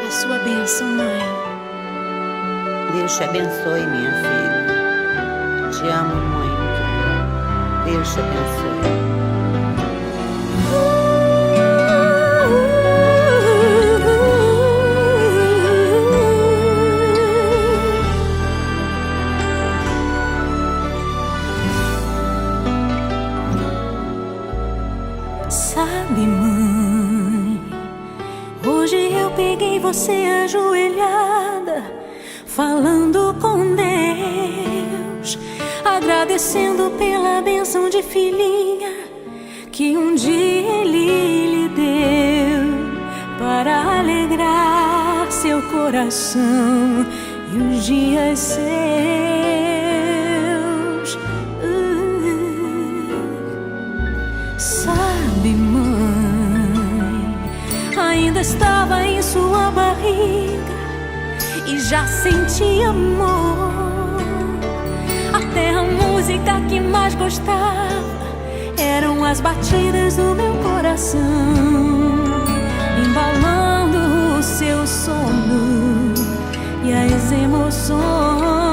a sua bênção, mãe. Deus te abençoe, minha filha. Te amo muito. Deus te abençoe. Sabe, mãe, hoje eu peguei você ajoelhada, falando com Deus, agradecendo pela bênção de filhinha que um dia Ele lhe deu, para alegrar seu coração e os dias seus. Sabe, mãe, ainda estava em sua barriga e já sentia amor. Até a música que mais gostava eram as batidas do meu coração, embalando o seu sono e as emoções.